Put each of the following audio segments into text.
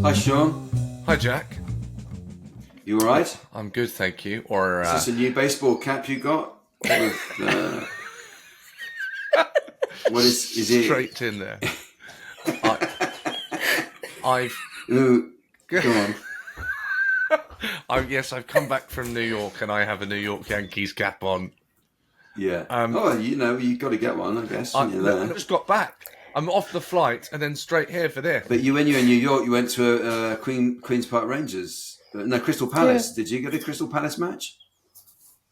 Hi, Sean. Hi, Jack. You all right? I'm good, thank you. Or Is this a new baseball cap you got? With, what is it? Straight in there. I've Ooh, go on. I've come back from New York and I have a New York Yankees cap on. Yeah. You got to get one, I guess. I When you're there. just got back. I'm off the flight and then straight here for this. But when you were in New York, you went to Queen's Park Rangers. No, Crystal Palace. Yeah. Did you go to Crystal Palace match?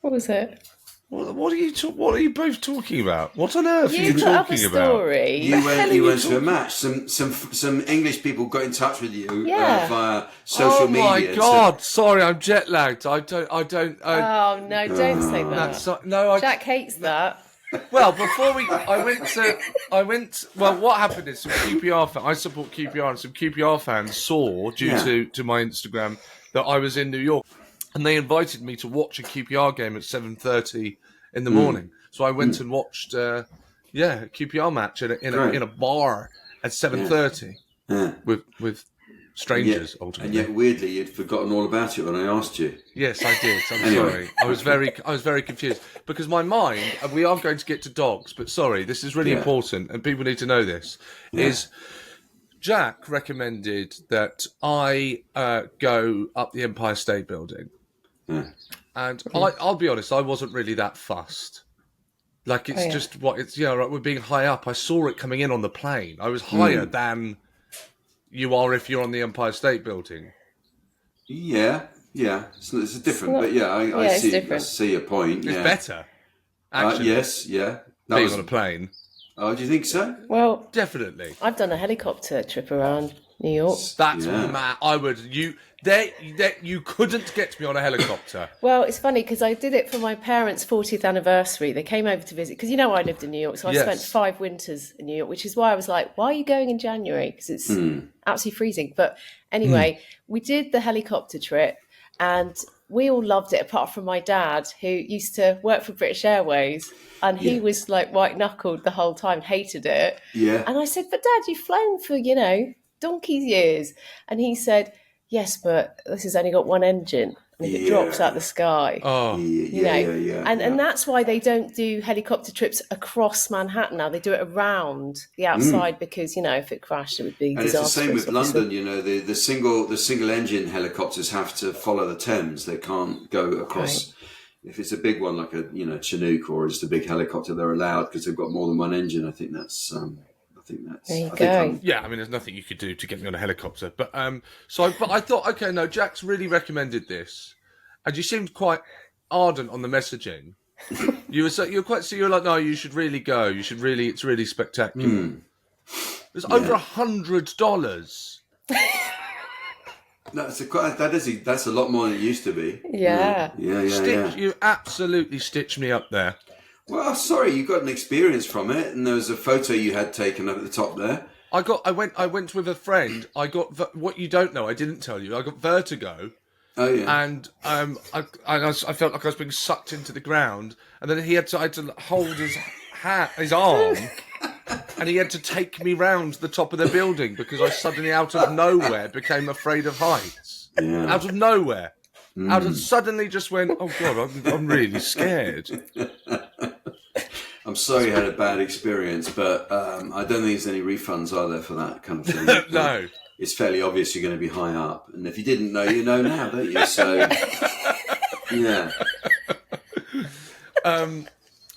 What was it? What are you both talking about? What on earth are you talking about? You went to a match. Some English people got in touch with you via social media. Oh my God! Sorry, I'm jet lagged. I don't. Oh no! Don't say that. Jack hates that. Well, what happened is some QPR fans, I support QPR, and some QPR fans saw, due to my Instagram, that I was in New York, and they invited me to watch a QPR game at 7:30 in the morning. So I went and watched, a QPR match in a bar at 7:30 with strangers, ultimately. And yet, weirdly, you'd forgotten all about it when I asked you. Yes, I did. I'm sorry. I was very confused because my mind. And we are going to get to dogs, but sorry, this is really important, and people need to know this. Is Jack recommended that I go up the Empire State Building, and I'll be honest, I wasn't really that fussed. Like we're being high up. I saw it coming in on the plane. I was higher than you are if you're on the Empire State Building. Yeah. It's a different, I see your point. It's better, actually. Being on a plane. Oh, do you think so? Well, definitely. I've done a helicopter trip around New York. That's mad. You couldn't get me on a helicopter. Well, it's funny because I did it for my parents' 40th anniversary. They came over to visit because I lived in New York, so I spent 5 winters in New York, which is why I was like, "Why are you going in January?" Because it's absolutely freezing. But anyway, we did the helicopter trip, and we all loved it, apart from my dad, who used to work for British Airways, and he was like white-knuckled the whole time, hated it. Yeah. And I said, "But Dad, you've flown for, donkey's years." And he said, "Yes, but this has only got one engine. And if it drops out the sky, And that's why they don't do helicopter trips across Manhattan now. They do it around the outside because, if it crashed, it would be disastrous. And it's the same with London, the single engine helicopters have to follow the Thames. They can't go across. Right. If it's a big one like a Chinook or just a big helicopter, they're allowed because they've got more than one engine. I think that's. There you go. There's nothing you could do to get me on a helicopter. But I thought, okay, no, Jack's really recommended this, and you seemed quite ardent on the messaging. You were like, no, you should really go. It's really spectacular. It's over $100. That's a lot more than it used to be. Yeah. You absolutely stitched me up there. Well, sorry, you got an experience from it, and there was a photo you had taken up at the top there. I went with a friend. I got what you don't know. I didn't tell you. I got vertigo. Oh yeah. And I felt like I was being sucked into the ground, and then I had to hold his arm, and he had to take me round the top of the building because I suddenly, out of nowhere, became afraid of heights. Yeah. Out of nowhere. Suddenly just went, oh God, I'm really scared. I'm sorry you had a bad experience, but I don't think there's any refunds, are there, for that kind of thing? No. It's fairly obvious you're going to be high up. And if you didn't know, you know now, don't you? So, yeah.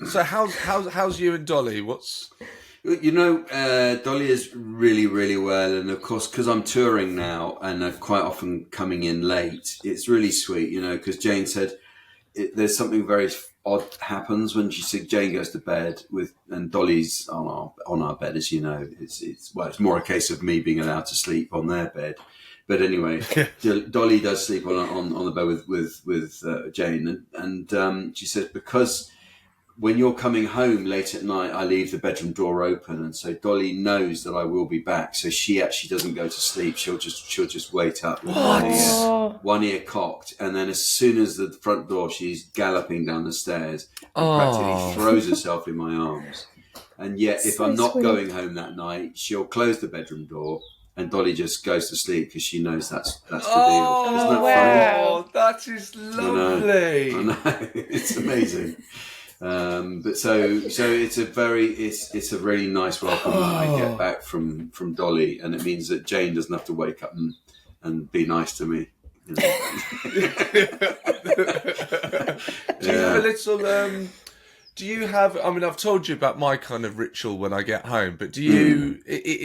So how's you and Dolly? Dolly is really, really well. And of course, because I'm touring now and I'm quite often coming in late, it's really sweet, because Jane said there's something very odd happens when Jane goes to bed and Dolly's on our bed, as you know. It's more a case of me being allowed to sleep on their bed. But anyway, Dolly does sleep on the bed with Jane. And she says, because when you're coming home late at night, I leave the bedroom door open, and so Dolly knows that I will be back. So she actually doesn't go to sleep. She'll just wait up with one ear cocked, and then as soon as the front door, she's galloping down the stairs and practically throws herself in my arms. And yet, if I'm not going home that night, she'll close the bedroom door and Dolly just goes to sleep because she knows that's the deal. Oh, Isn't that wow. funny? That is lovely. I know. It's amazing. But so it's a really nice welcome when I get back from Dolly, and it means that Jane doesn't have to wake up and be nice to me. You know? Do you have a little? Do you have? I mean, I've told you about my kind of ritual when I get home, but do you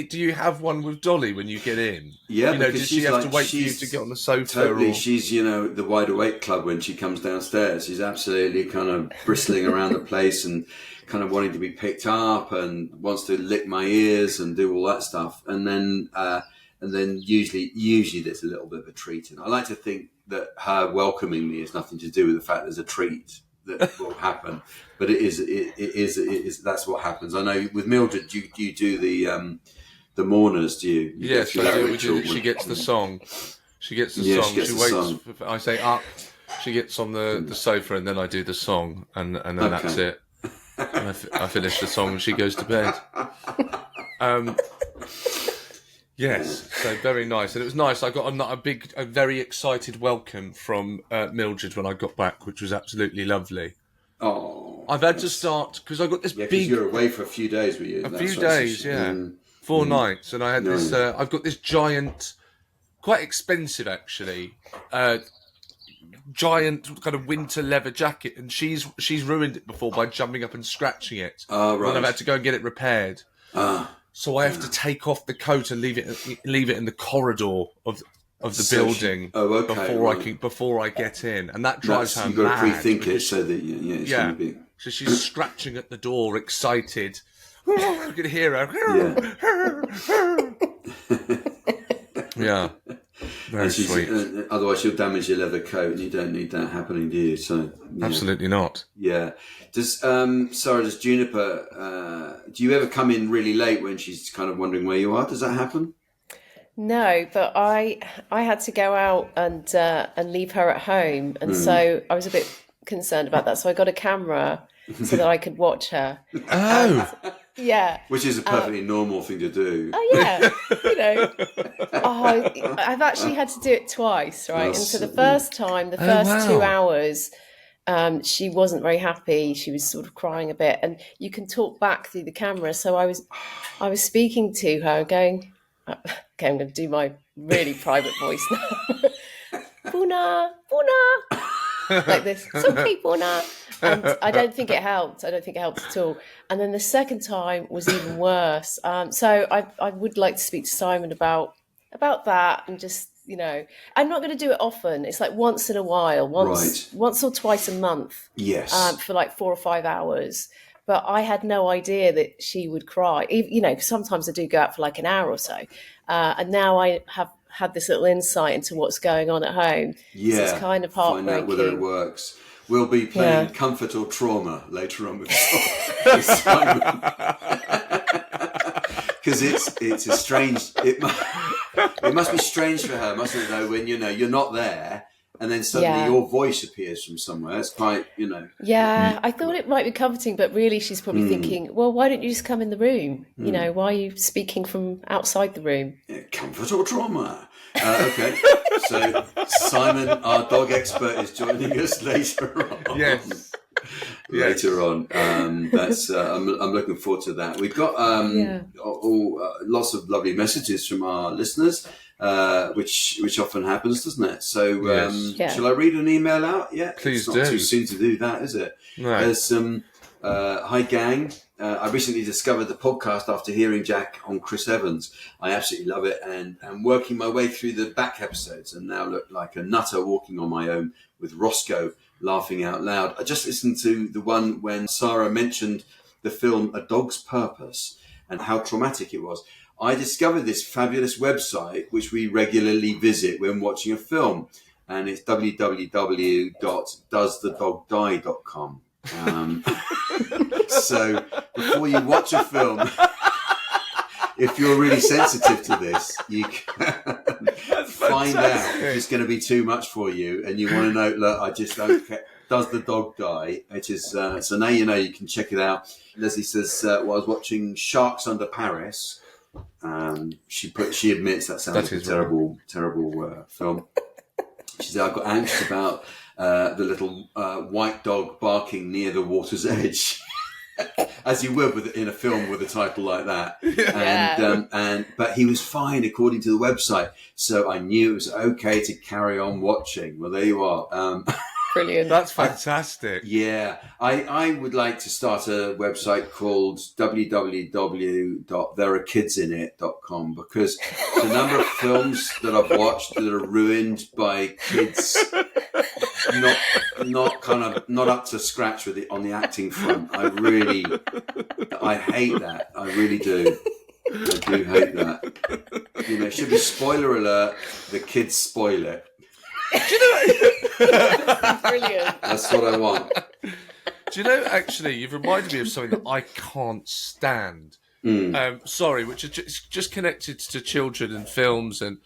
do you have one with Dolly when you get in? Yeah, you know, because does she have to wait for you to get on the sofa? Totally, or... she's the Wide Awake Club when she comes downstairs. She's absolutely kind of bristling around the place and kind of wanting to be picked up and wants to lick my ears and do all that stuff. And then usually there's a little bit of a treat. And I like to think that her welcoming me has nothing to do with the fact there's a treat that will happen, but it is that's what happens. I know with Mildred, you do the mourners, do you? Yes, I do. She gets the song. She gets the song. She waits. I say up. She gets on the sofa, and then I do the song, and then that's it. And I finish the song, and she goes to bed. Yes, so very nice, and it was nice. I got a very excited welcome from Mildred when I got back, which was absolutely lovely. Oh, I've had to start because I got this big. Because you're away for a few days, were you? A few days, yeah, 4 nights, and I had this. I've got this giant, quite expensive actually, giant kind of winter leather jacket, and she's ruined it before by jumping up and scratching it. Oh, right. And I've had to go and get it repaired. So I have to take off the coat and leave it in the corridor of the building before I get in, and that drives her mad. You've got to pre-think it so that it's going to be. So she's scratching at the door, excited. I can hear her. Yeah, very sweet. Otherwise, you'll damage your leather coat, and you don't need that happening, do you? So absolutely not. Yeah. Sarah, does Juniper? Do you ever come in really late when she's kind of wondering where you are? Does that happen? No, but I had to go out and leave her at home, and so I was a bit concerned about that. So I got a camera so that I could watch her. Oh. Yeah, which is a perfectly normal thing to do. Oh yeah, I've actually had to do it twice, right? And so the first time, the first 2 hours, she wasn't very happy. She was sort of crying a bit, and you can talk back through the camera. So I was speaking to her, going, "Okay, I'm going to do my really private voice now, Buna, Buna," like this. It's okay, Buna. And I don't think it helped. I don't think it helped at all. And then the second time was even worse. So I would like to speak to Simon about that, and just, I'm not going to do it often. It's like once in a while, once or twice a month. Yes. For like 4 or 5 hours. But I had no idea that she would cry. Sometimes I do go out for like an hour or so. And now I have had this little insight into what's going on at home. Yeah. So it's kind of heartbreaking. Find out whether it works. We'll be playing Comfort or Trauma later on with Simon. Because it's a strange. It must be strange for her, mustn't it? Though, when you're not there, and then suddenly your voice appears from somewhere. It's quite, Yeah, I thought it might be comforting, but really, she's probably thinking, "Well, why don't you just come in the room? Why are you speaking from outside the room?" Yeah, comfort or trauma? Okay, so Simon, our dog expert, is joining us later on. Yes. Later on, that's I'm looking forward to that. We've got lots of lovely messages from our listeners, which often happens, doesn't it? So, shall I read an email out? Yeah, please it's not too soon to do that, is it? No. There's some. Hi, gang. I recently discovered the podcast after hearing Jack on Chris Evans. I absolutely love it, and I'm working my way through the back episodes and now look like a nutter walking on my own with Roscoe laughing out loud. I just listened to the one when Sara mentioned the film A Dog's Purpose and how traumatic it was. I discovered this fabulous website which we regularly visit when watching a film, and it's www.doesthedogdie.com. So before you watch a film, if you're really sensitive to this, you can find out if it's going to be too much for you, and you want to know, look, I just don't care. Does the dog die? Which is so now you can check it out. Leslie says, I was watching Sharks Under Paris, She admits that sounds like a terrible film. She said, I got anxious about the little white dog barking near the water's edge. As you would in a film with a title like that. But he was fine according to the website, so I knew it was okay to carry on watching. Well, there you are. Brilliant. That's fantastic. I would like to start a website called www.thereakidsinit.com, because the number of films that I've watched that are ruined by kids not up to scratch with it on the acting front. I hate that. I really do. I do hate that. It should be spoiler alert. The kids spoil it. Brilliant. That's what I want. Do you know, actually, you've reminded me of something that I can't stand. Sorry, which is just connected to children and films, and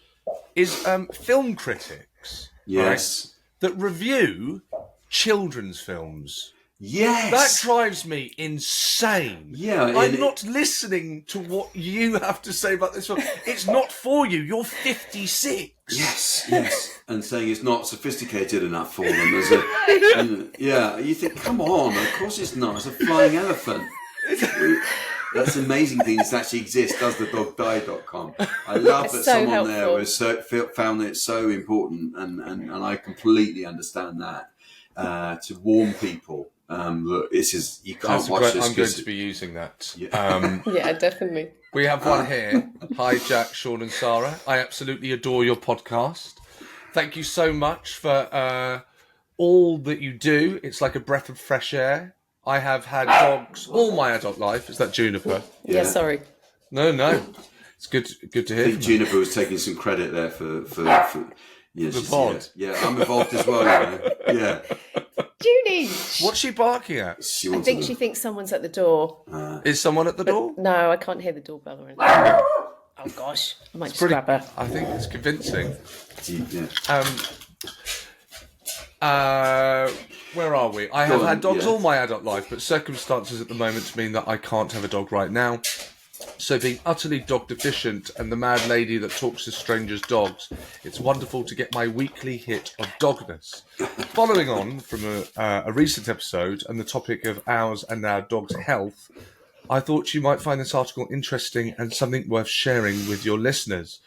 is film critics. Yes. Right, that review children's films. Yes. That drives me insane. Yeah. I'm not listening to what you have to say about this film. It's not for you. You're 56. Yes. And saying it's not sophisticated enough for them. You think, come on, of course it's not. It's a flying elephant. That's an amazing thing that actually exists, doesthedogdie.com. I love that someone helpful. There was found it so important, and I completely understand that, to warn people. Look, you can't watch this. I'm going to be using that. Yeah, definitely. We have one here. Hi, Jack, Seann and Sara. I absolutely adore your podcast. Thank you so much for all that you do. It's like a breath of fresh air. I have had dogs all my adult life. Is that Juniper? Yeah, sorry. No. It's good to hear. I think Juniper was taking some credit there for the pod. Yeah, I'm involved as well. Yeah. Junie! What's she barking at? I think she thinks someone's at the door. Is someone at the door? No, I can't hear the doorbell or anything. Oh gosh, I might just grab her. I think it's convincing. Yeah. Where are we? I have had dogs all my adult life, but circumstances at the moment mean that I can't have a dog right now. So being utterly dog deficient and the mad lady that talks to strangers' dogs, it's wonderful to get my weekly hit of dogness. Following on from a recent episode and the topic of ours and our dog's health, I thought you might find this article interesting and something worth sharing with your listeners.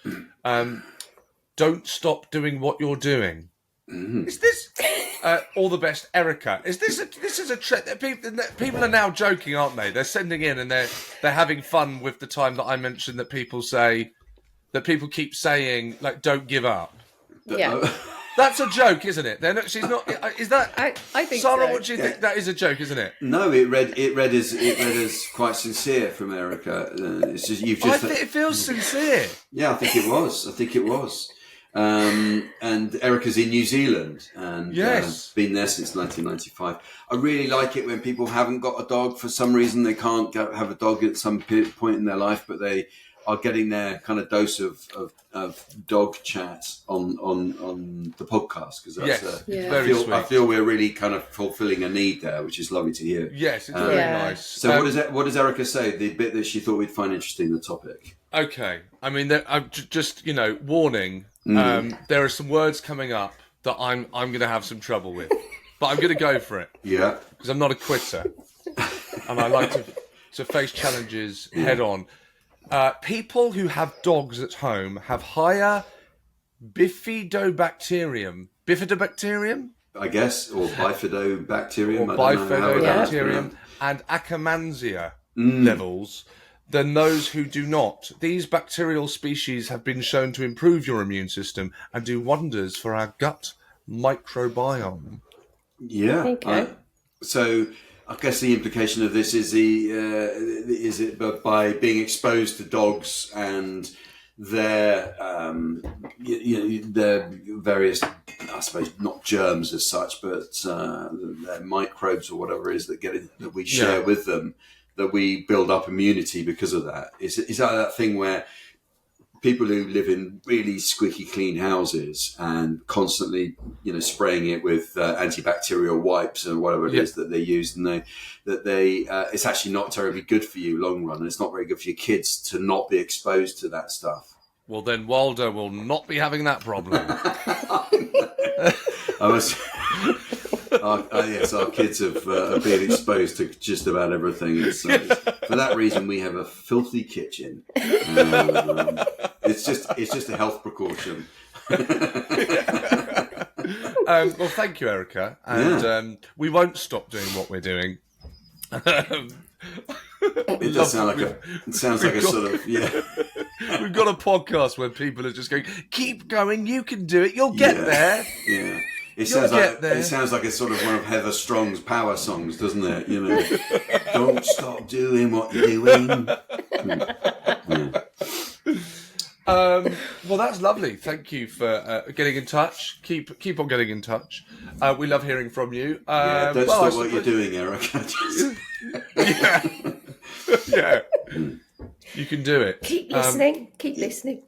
Don't stop doing what you're doing. Is this all the best, Erica? This is a trend? People are now joking, aren't they? They're sending in and they're having fun with the time that I mentioned that people keep saying, like, don't give up. Yeah. That's a joke, isn't it? She's not. Is that? I think Sarah, so. what do you think? That is a joke, isn't it? No, it read as quite sincere from Erica. It's just it feels sincere. Yeah, I think it was. And Erica's in New Zealand and been there since 1995. I really like it when people haven't got a dog for some reason. They can't have a dog at some point in their life, but they are getting their kind of dose of dog chat on the podcast, because I feel we're really kind of fulfilling a need there, which is lovely to hear. Yes, it's very nice. So what does Erica say? The bit that she thought we'd find interesting, the topic. Okay, I mean, just warning. There are some words coming up that I'm going to have some trouble with, but I'm going to go for it. Yeah, because I'm not a quitter, and I like to face challenges head on. People who have dogs at home have higher Bifidobacterium, I guess, or Bifidobacterium, and Akkermansia levels than those who do not. These bacterial species have been shown to improve your immune system and do wonders for our gut microbiome. Yeah. Okay. So I guess the implication of this is by being exposed to dogs and their their various, I suppose, not germs as such, but their microbes or whatever it is that we share with them, that we build up immunity because of that. Is that thing where people who live in really squeaky clean houses and constantly, spraying it with antibacterial wipes or whatever it is that they use, and it's actually not terribly good for you long run, and it's not very good for your kids to not be exposed to that stuff. Well, then Waldo will not be having that problem. Yes, our kids have been exposed to just about everything. So for that reason, we have a filthy kitchen. It's just a health precaution. Well, thank you, Erica, and we won't stop doing what we're doing. It does sound like We've got a podcast where people are just going, "Keep going, you can do it, you'll get there." Yeah. It sounds like it's sort of one of Heather Strong's power songs, doesn't it? Don't stop doing what you're doing. Well, that's lovely. Thank you for getting in touch. Keep on getting in touch. We love hearing from you. Don't stop what you're doing, Erica. Yeah. You can do it. Keep listening. Keep listening.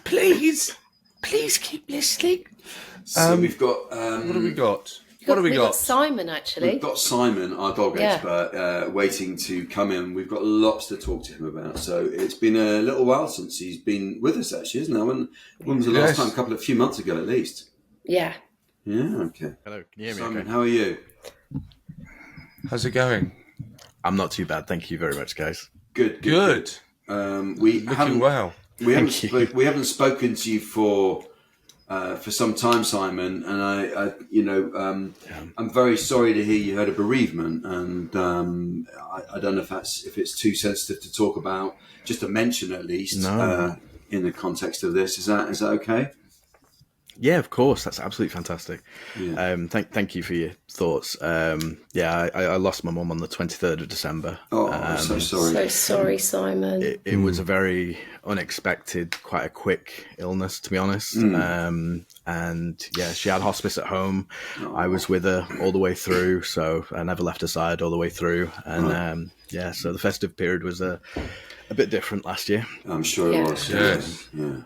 Please keep listening. So we've got... what have we got? We've got Simon, actually. We've got Simon, our dog expert, waiting to come in. We've got lots to talk to him about. So it's been a little while since he's been with us, actually, isn't it? When was the last time? A few months ago, at least. Yeah. Yeah, okay. Hello, can you hear me? Simon, okay? how are you? How's it going? I'm not too bad, thank you very much, guys. Good. We haven't spoken to you for some time, Simon, and I'm very sorry to hear you had a bereavement, and I don't know if it's too sensitive to talk about, just to mention at least. No. In the context of this. Is that okay? Yeah, of course. That's absolutely fantastic. Yeah. Thank you for your thoughts. I lost my mum on the 23rd of December. Oh, I'm so sorry. So sorry, Simon. It was a very unexpected, quite a quick illness, to be honest. And yeah, she had hospice at home. Oh. I was with her all the way through, so I never left her side all the way through. And so the festive period was a bit different last year. I'm sure it was. Yes. Yeah.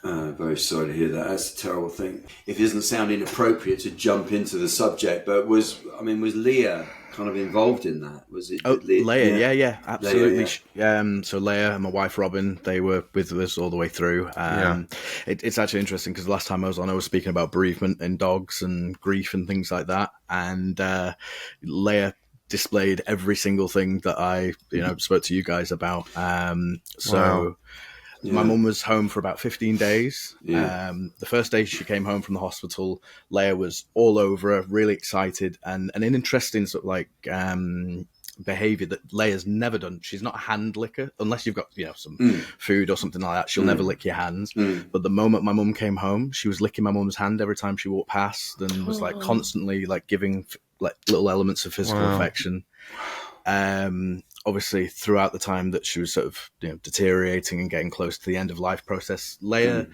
Very sorry to hear that. That's a terrible thing. It doesn't sound inappropriate to jump into the subject, but was Leia kind of involved in that? Was it? Leia, yeah, absolutely. Leia, So Leia and my wife Robin, they were with us all the way through. It's actually interesting because the last time I was on, I was speaking about bereavement in dogs and grief and things like that, and Leia displayed every single thing that I spoke to you guys about. Wow. My mum was home for about 15 days. Yeah. The first day she came home from the hospital, Leia was all over her, really excited, and an interesting sort of like behaviour that Leia's never done. She's not a hand licker, unless you've got some food or something like that. She'll never lick your hands. But the moment my mum came home, she was licking my mum's hand every time she walked past, and was like constantly like giving like little elements of physical affection. Obviously, throughout the time that she was sort of deteriorating and getting close to the end of life process, Leia,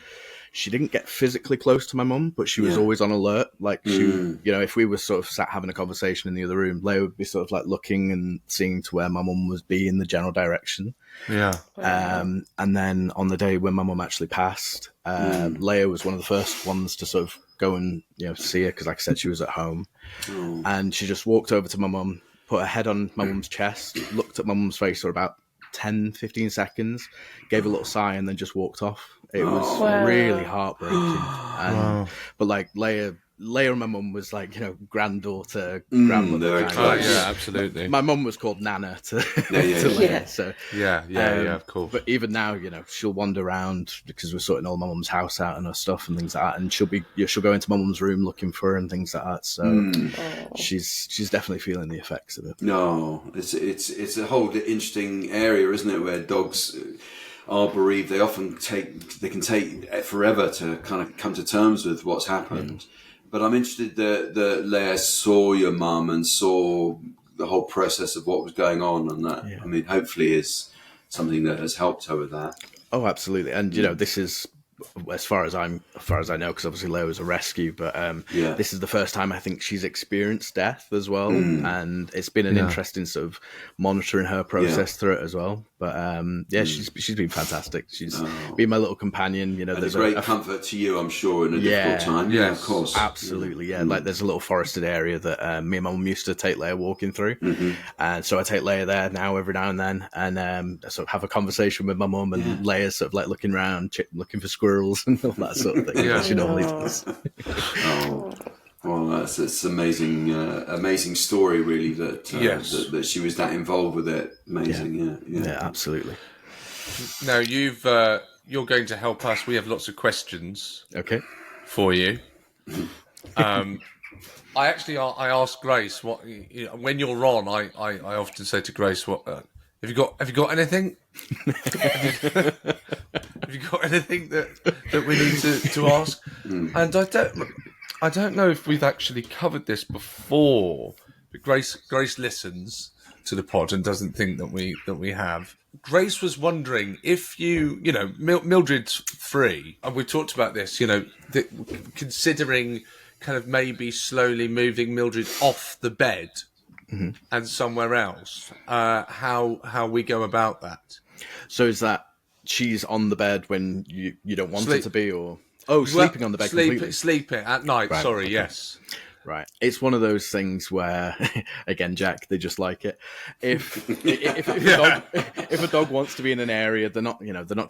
she didn't get physically close to my mum, but she was always on alert. Like she, if we were sort of sat having a conversation in the other room, Leia would be sort of like looking and seeing to where my mum was in the general direction. Yeah. And then on the day when my mum actually passed, Leia was one of the first ones to sort of go and see her, because like I said, she was at home, and she just walked over to my mum, put her head on my mum's chest, looked at my mum's face for about 10, 15 seconds, gave a little sigh, and then just walked off. It was really heartbreaking. But like Leia and my mum was like, granddaughter, grandmother. Yeah, absolutely. My mum was called Nana to Leia. Yeah. So Yeah, of course. But even now, she'll wander around because we're sorting all my mum's house out and her stuff and things like that, and she'll go into my mum's room looking for her and things like that. So she's definitely feeling the effects of it. No, it's a whole interesting area, isn't it, where dogs are bereaved. They often can take forever to kind of come to terms with what's happened. But I'm interested that Leia saw your mum and saw the whole process of what was going on, and that I mean, hopefully is something that has helped her with that. Oh, absolutely. And this is, as far as I know, because obviously Leia was a rescue, but this is the first time I think she's experienced death as well, and it's been an interesting sort of monitoring her process through it as well. But she's been fantastic. She's been my little companion. You know, and there's a great comfort to you, I'm sure, in a difficult time. Yeah, of course, absolutely. Yeah, like there's a little forested area that me and Mum used to take Leia walking through, and so I take Leia there now every now and then, and sort of have a conversation with my mum, and Leia's sort of like looking around, looking for squirrels and all that sort of thing. Yeah, she normally does. Well, that's amazing, amazing story, really. That she was that involved with it. Amazing, yeah, absolutely. Now you're going to help us. We have lots of questions. Okay. For you. I asked Grace what when you're on. I often say to Grace, "What have you got anything? Have you got anything that we need to ask?" And I don't know if we've actually covered this before, but Grace listens to the pod and doesn't think that we have. Grace was wondering if Mildred's 3, and we've talked about this, considering kind of maybe slowly moving Mildred off the bed and somewhere else, how we go about that. So is that she's on the bed when you don't want her to be, or... Oh, sleeping on the bed completely? Sleeping at night, right, sorry, okay. Yes. Right. It's one of those things where, again, Jack, they just like it. If a dog wants to be in an area, they're not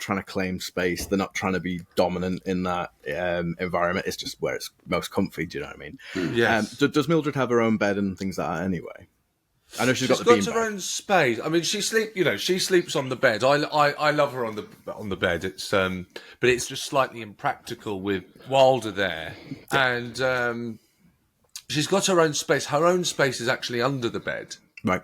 trying to claim space. They're not trying to be dominant in that environment. It's just where it's most comfy. Do you know what I mean? Yes. Does Mildred have her own bed and things like that anyway? I know she's got her own space. I mean, she sleeps on the bed. I love her on the bed. It's but it's just slightly impractical with Wilder there, and she's got her own space. Her own space is actually under the bed. Right.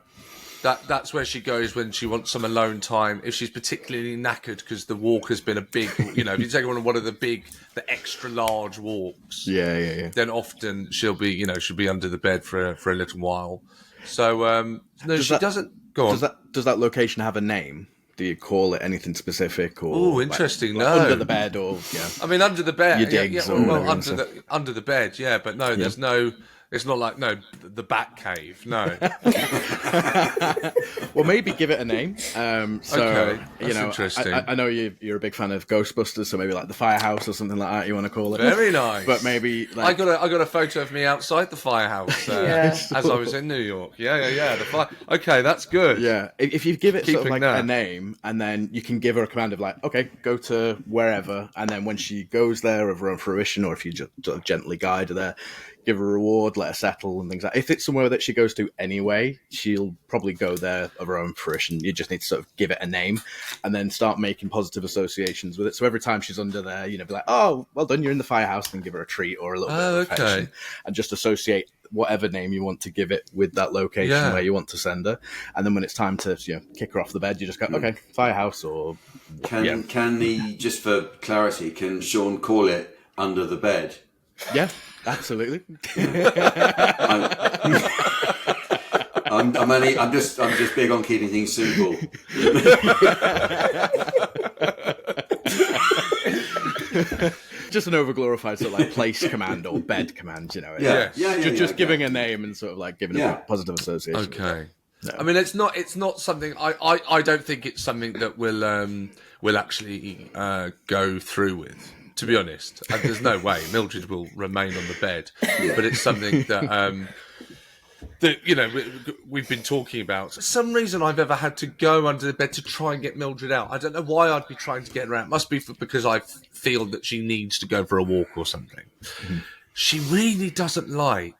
That's where she goes when she wants some alone time. If she's particularly knackered because the walk has been a big, if you take her on one of the extra large walks, then often she'll be under the bed for a little while. So doesn't go on. Does that location have a name? Do you call it anything specific? Or interesting. Like no, under the bed, or I mean, under the bed. Your digs, under the bed. Yeah, but no, there's no. It's not like the Bat Cave. No. Well, maybe give it a name. Okay, that's interesting. I know you're a big fan of Ghostbusters, so maybe like the firehouse or something like that. You want to call it? Very nice. But maybe I got a photo of me outside the firehouse as I was in New York. Yeah. The fire. Okay, that's good. Yeah, if you give it sort of like a name, and then you can give her a command of like, okay, go to wherever, and then when she goes there of her own fruition, or if you just sort of gently guide her there, give her a reward, let her settle, and things like that. If it's somewhere that she goes to anyway, she'll probably go there of her own fruition. You just need to sort of give it a name and then start making positive associations with it. So every time she's under there, be like, oh, well done, you're in the firehouse, and give her a treat or a little bit of affection. And just associate whatever name you want to give it with that location where you want to send her. And then when it's time to kick her off the bed, you just go, okay, firehouse or... Can he, just for clarity, can Seann call it under the bed? Yeah. Absolutely. I'm just big on keeping things simple. Just an overglorified sort of like place command or bed command, Just giving a name and sort of like giving a positive association. Okay. No. I mean, it's not something. I don't think it's something that will actually go through with. To be honest, there's no way Mildred will remain on the bed, but it's something that we've been talking about. For some reason, I've ever had to go under the bed to try and get Mildred out. I don't know why I'd be trying to get her out. It must be because I feel that she needs to go for a walk or something. Mm-hmm. She really doesn't like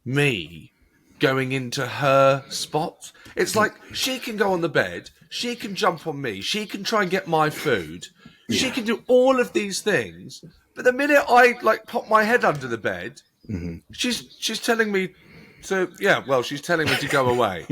me going into her spot. It's like she can go on the bed, she can jump on me, she can try and get my food. She can do all of these things, but the minute I pop my head under the bed, she's telling me to she's telling me to go away.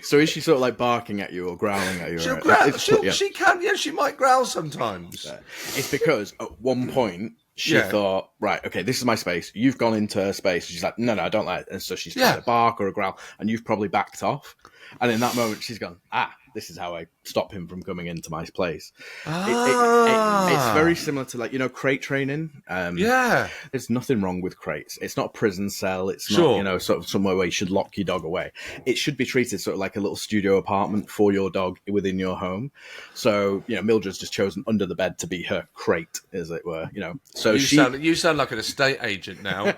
So is she sort of like barking at you or growling at you? She'll growl. She can. She might growl sometimes. It's because at one point she thought, right, okay, this is my space. You've gone into her space. She's like, no, I don't like it. And so she's trying to bark or a growl, and you've probably backed off. And in that moment, she's gone, this is how I stop him from coming into my place. It's very similar to, like, you know, crate training. There's nothing wrong with crates. It's not a prison cell. It's not, you know, sort of somewhere where you should lock your dog away. It should be treated sort of like a little studio apartment for your dog within your home. So, you know, Mildred's just chosen under the bed to be her crate, as it were, you know. So you sound like an estate agent now,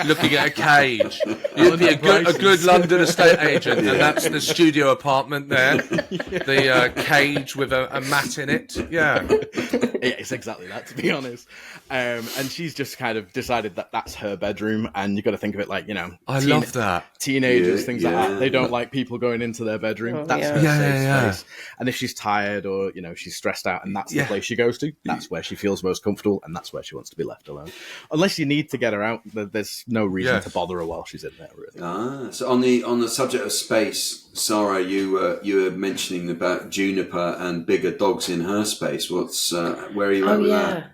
looking at a cage. You'd be a good London estate agent, and that's the studio apartment there, the cage with a mat in it. Yeah, it's exactly that, to be honest. And she's just kind of decided that that's her bedroom, and you've got to think of it like, you know, I love that. Teenagers, things like that. They don't like people going into their bedroom. That's her safe space. And if she's tired or, you know, she's stressed out, and that's the place she goes to, that's where she feels most comfortable, and that's where she wants to be left alone. Unless you need to get her out, there's no reason to bother her while she's in there, really. So on the subject of space, Sara, you were mentioning about Juniper and bigger dogs in her space. Where are you at with that?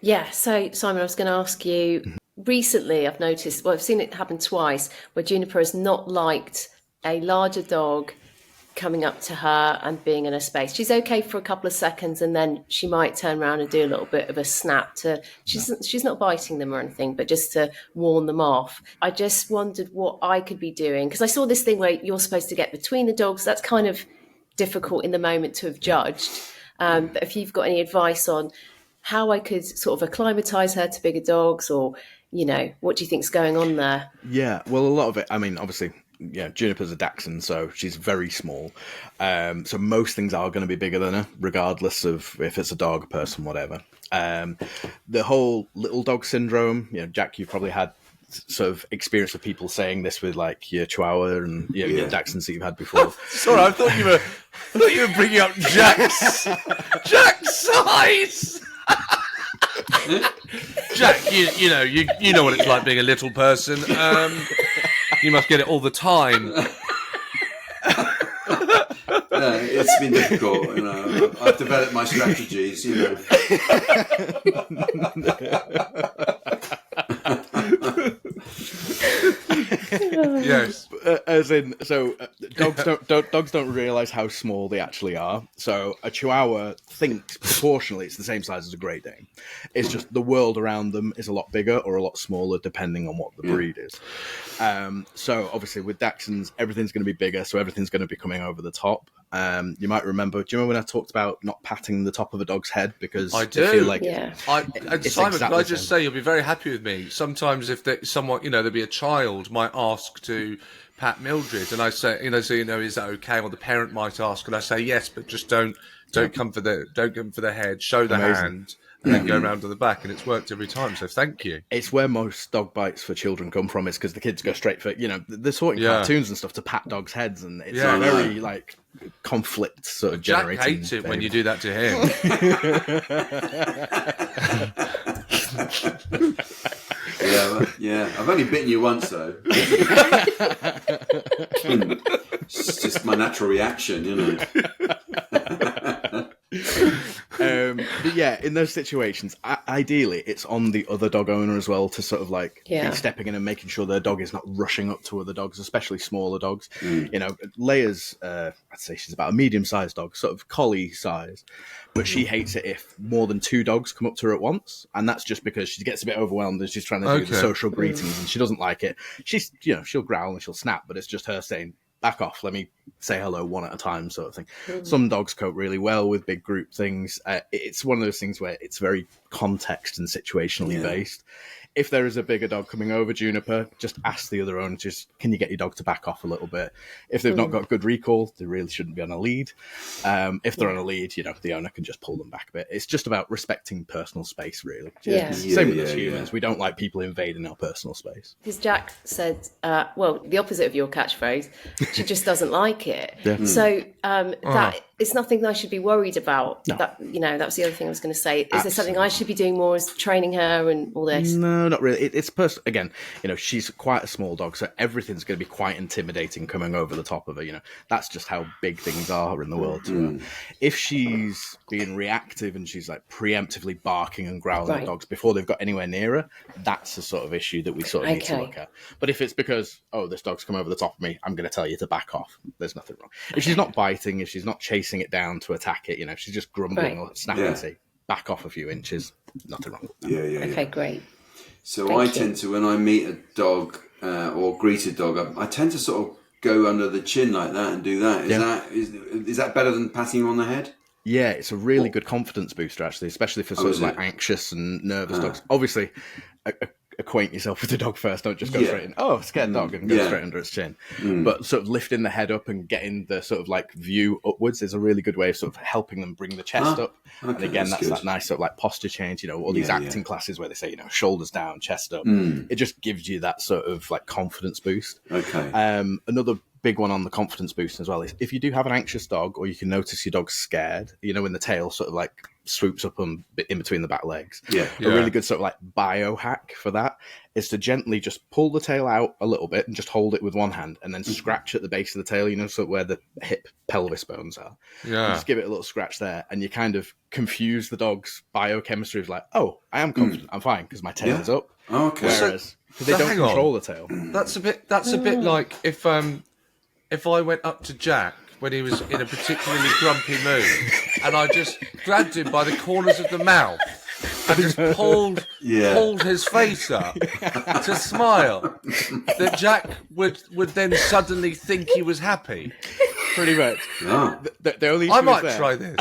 Yeah, so Simon, I was going to ask you, recently I've noticed, I've seen it happen twice, where Juniper has not liked a larger dog coming up to her and being in her space. She's okay for a couple of seconds, and then she might turn around and do a little bit of a snap she's not biting them or anything, but just to warn them off. I just wondered what I could be doing, because I saw this thing where you're supposed to get between the dogs. That's kind of difficult in the moment to have judged. But if you've got any advice on how I could sort of acclimatise her to bigger dogs, or, you know, what do you think's going on there? Yeah, well, a lot of it, I mean, obviously, Juniper's a Dachshund, so she's very small. So most things are going to be bigger than her, regardless of if it's a dog, person, whatever. The whole little dog syndrome, you know, Jack, you've probably had sort of experience of people saying this with, like, your Chihuahua and your Dachshunds that you've had before. Sorry, I thought you were bringing up Jack's size. Jack, you know what it's like being a little person. You must get it all the time. It's been difficult, you know. I've developed my strategies, you know. Yes. As in, so dogs don't realise how small they actually are. So a Chihuahua thinks proportionally it's the same size as a Great Dane. It's just the world around them is a lot bigger or a lot smaller depending on what the breed is. So obviously with Dachshunds, everything's going to be bigger, so everything's going to be coming over the top. You might remember, do you remember when I talked about not patting the top of a dog's head? Because I do. feel like Simon, can I just say, you'll be very happy with me. Sometimes if someone, you know, there'll be a child might ask to pat Mildred, and I say, you know, so, you know, is that okay? Or the parent might ask, and I say yes, but just don't come for the head, show the hand, and then go around to the back, and it's worked every time. So thank you. It's where most dog bites for children come from, is because the kids go straight for, you know, they're sorting cartoons and stuff to pat dogs' heads, and it's a very like conflict sort of generating. Jack hates it when you do that to him. Yeah. I've only bitten you once though. It's just my natural reaction, you know. But yeah, in those situations, ideally, it's on the other dog owner as well to sort of like be stepping in and making sure their dog is not rushing up to other dogs, especially smaller dogs. You know, Leia's, I'd say she's about a medium-sized dog, sort of collie size, but she hates it if more than two dogs come up to her at once, and that's just because she gets a bit overwhelmed and she's trying to do the social greetings, and she doesn't like it. She's, you know, she'll growl and she'll snap, but it's just her saying, back off, let me say hello one at a time, sort of thing. Some dogs cope really well with big group things. It's one of those things where it's very context and situationally based. If there is a bigger dog coming over Juniper, just ask the other owner, can you get your dog to back off a little bit? If they've not got good recall, they really shouldn't be on a lead. If they're on a lead, you know, the owner can just pull them back a bit. It's just about respecting personal space, really. Same with us humans. We don't like people invading our personal space. Because Jack said, well, the opposite of your catchphrase, she just doesn't like it. So that it's nothing I should be worried about. No. That was the other thing I was going to say. Is Absolutely. there something I should be doing more as training her and all this? No, not really. It's again, she's quite a small dog, so everything's going to be quite intimidating coming over the top of her. That's just how big things are in the world. If she's being reactive and she's like preemptively barking and growling at dogs before they've got anywhere near her, that's the sort of issue that we sort of need to look at. But if it's because, this dog's come over the top of me, I'm going to tell you to back off. There's nothing wrong. If she's not biting, if she's not chasing it down to attack it, if she's just grumbling or snapping, say, back off a few inches, nothing wrong with that. Okay, great. So Thank you. Tend to, when I meet a dog or greet a dog, I tend to sort of go under the chin like that and do that. Is that better than patting you on the head? Yeah, it's a really good confidence booster, actually, especially for sort of like anxious and nervous dogs. Obviously, acquaint yourself with the dog first. Don't just go straight in, scared dog, and go straight under its chin. But sort of lifting the head up and getting the sort of like view upwards is a really good way of sort of helping them bring the chest up. Okay, and again, that's that nice sort of like posture change. All these acting classes where they say, shoulders down, chest up. It just gives you that sort of like confidence boost. Okay. Another big one on the confidence boost as well is if you do have an anxious dog, or you can notice your dog's scared, when the tail sort of like swoops up in between the back legs. A really good sort of like biohack for that is to gently just pull the tail out a little bit and just hold it with one hand and then scratch at the base of the tail, so where the hip pelvis bones are. Just give it a little scratch there, and you kind of confuse the dog's biochemistry of like, I am confident, I'm fine because my tail is up. Okay. Whereas because they don't control the tail. That's a bit like if I went up to Jack when he was in a particularly grumpy mood, and I just grabbed him by the corners of the mouth and just pulled his face up to smile, that Jack would then suddenly think he was happy. Pretty much. Yeah. The only I might try this.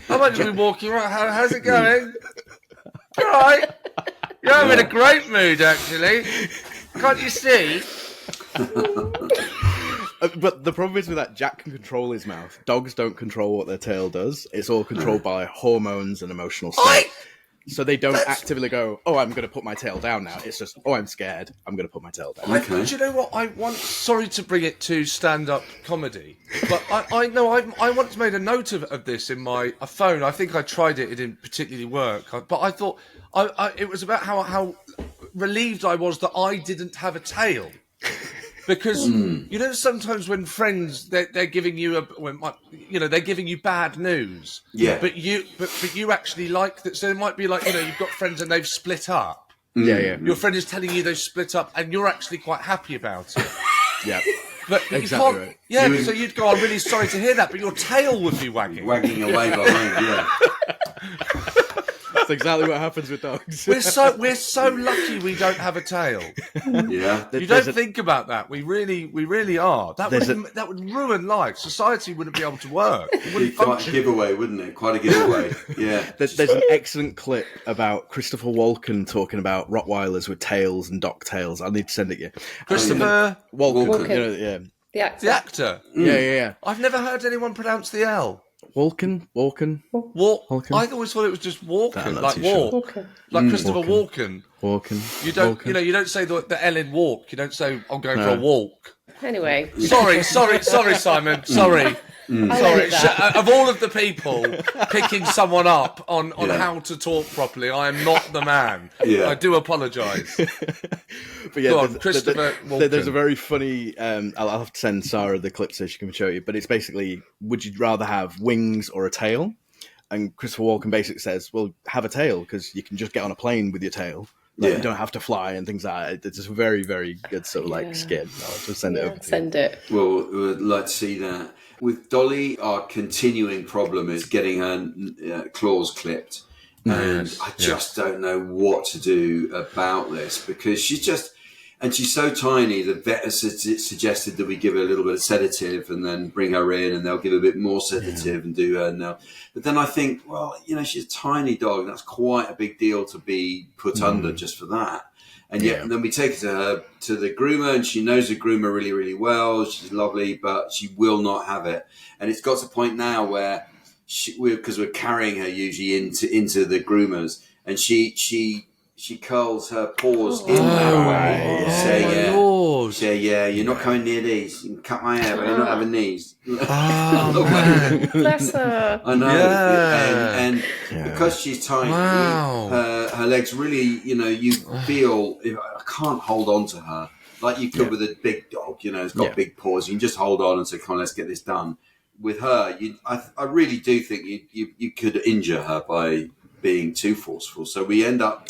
I might just be walking around. How's it going? All right. You're having a great mood, actually. Can't you see? But the problem is with that, Jack can control his mouth. Dogs don't control what their tail does. It's all controlled by hormones and emotional state. So they don't actively go, I'm going to put my tail down now. It's just, I'm scared. I'm going to put my tail down. Okay. Do you know what? Sorry to bring it to stand-up comedy, but I once made a note of this in my phone. I think I tried it. It didn't particularly work. But I thought it was about how relieved I was that I didn't have a tail. Because sometimes when friends they're giving you they're giving you bad news, but you actually like that. So it might be like you've got friends and they've split up. Your friend is telling you they've split up, and you're actually quite happy about it. But exactly right. So you'd go, I'm really sorry to hear that, but your tail would be wagging away behind. That's exactly what happens with dogs. We're so lucky we don't have a tail. Yeah. You don't think about that. We really are. That would ruin life. Society wouldn't be able to work. It wouldn't quite a giveaway, wouldn't it? Quite a giveaway. Yeah. There's an excellent clip about Christopher Walken talking about Rottweilers with tails and dock tails. I need to send it you. Christopher Walken. The actor. The actor. Yeah. I've never heard anyone pronounce the L. Walken. I always thought it was just Walken, like walk, like Christopher Walken. You don't, you don't say the L in walk. You don't say I'm going for a walk. Anyway, sorry, Simon. Sorry. Sorry. Of all of the people picking someone up on how to talk properly, I am not the man. I do apologise. But yeah, Christopher Walken. There's a very funny. I'll have to send Sarah the clip so she can show you. But it's basically, would you rather have wings or a tail? And Christopher Walken basically says, well, have a tail because you can just get on a plane with your tail. You don't have to fly and things like that. It's just a very, very good sort of skit. I'll just send it over to you. Send it. Well, we'd like to see that. With Dolly, our continuing problem is getting her claws clipped. And I just don't know what to do about this because she's so tiny. The vet has suggested that we give her a little bit of sedative and then bring her in and they'll give a bit more sedative and do her now. But then I think, well, she's a tiny dog. That's quite a big deal to be put under just for that. And yet, and then we take her to the groomer, and she knows the groomer really, really well. She's lovely, but she will not have it. And it's got to a point now where because we're carrying her usually into the groomers, and she she curls her paws in that way. Say, yeah, you're not coming near these. You can cut my hair, but you're not having these. Oh, man. Bless her. I know. Yeah. And because she's tiny, her legs really, you feel, I can't hold on to her like you could with a big dog, it's got big paws. You can just hold on and say, come on, let's get this done. With her, I really do think you could injure her by being too forceful. So we end up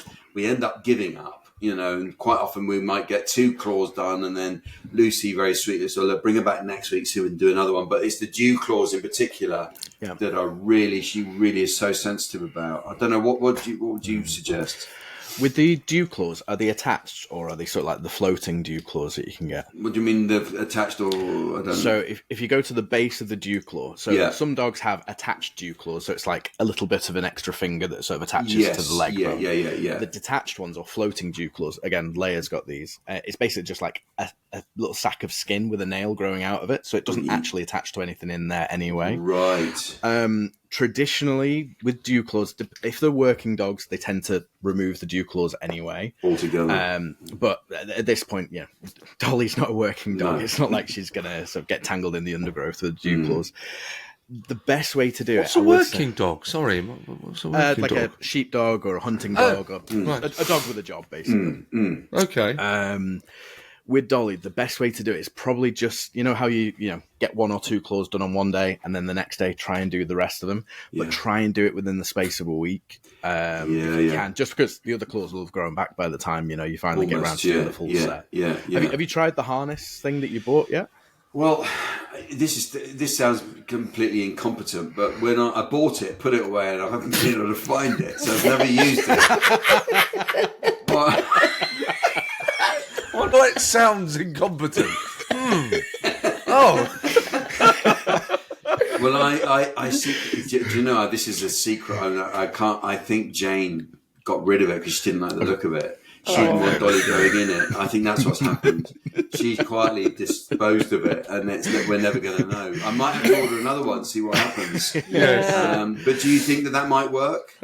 giving up, and quite often we might get 2 claws done, and then Lucy very sweetly, so look, bring her back next week so we can do another one. But it's the dew claws in particular that she really is so sensitive about. I don't know, what would you suggest? With the dew claws, are they attached, or are they sort of like the floating dew claws that you can get? What do you mean they're attached, or I don't know? So if you go to the base of the dew claw, some dogs have attached dew claws, so it's like a little bit of an extra finger that sort of attaches to the leg bone. Yeah. The detached ones, or floating dew claws, again, Leia's got these. It's basically just like a little sack of skin with a nail growing out of it, so it doesn't actually attach to anything in there anyway. Right. Traditionally, with dew claws, if they're working dogs, they tend to remove the dew claws anyway. Altogether. But at this point, Dolly's not a working dog. No. It's not like she's going to sort of get tangled in the undergrowth with dew claws. The best way to do What's a working dog? Sorry. What's a working dog? Like a sheepdog or a hunting dog, or a dog with a job, basically. Okay. With Dolly, the best way to do it is probably just, how you get 1 or 2 claws done on one day, and then the next day try and do the rest of them. But try and do it within the space of a week. If you can, just because the other claws will have grown back by the time you finally get around to doing the full set. Have you tried the harness thing that you bought yet? Well, this sounds completely incompetent, but when I bought it, put it away, and I haven't been able to find it, so I've never used it. But well, it sounds incompetent. Oh. Well, I see. Do you know this is a secret? I think Jane got rid of it because she didn't like the look of it. She didn't want Dolly going in it. I think that's what's happened. She's quietly disposed of it, and we're never going to know. I might have to order another one, see what happens. Yes. But do you think that might work?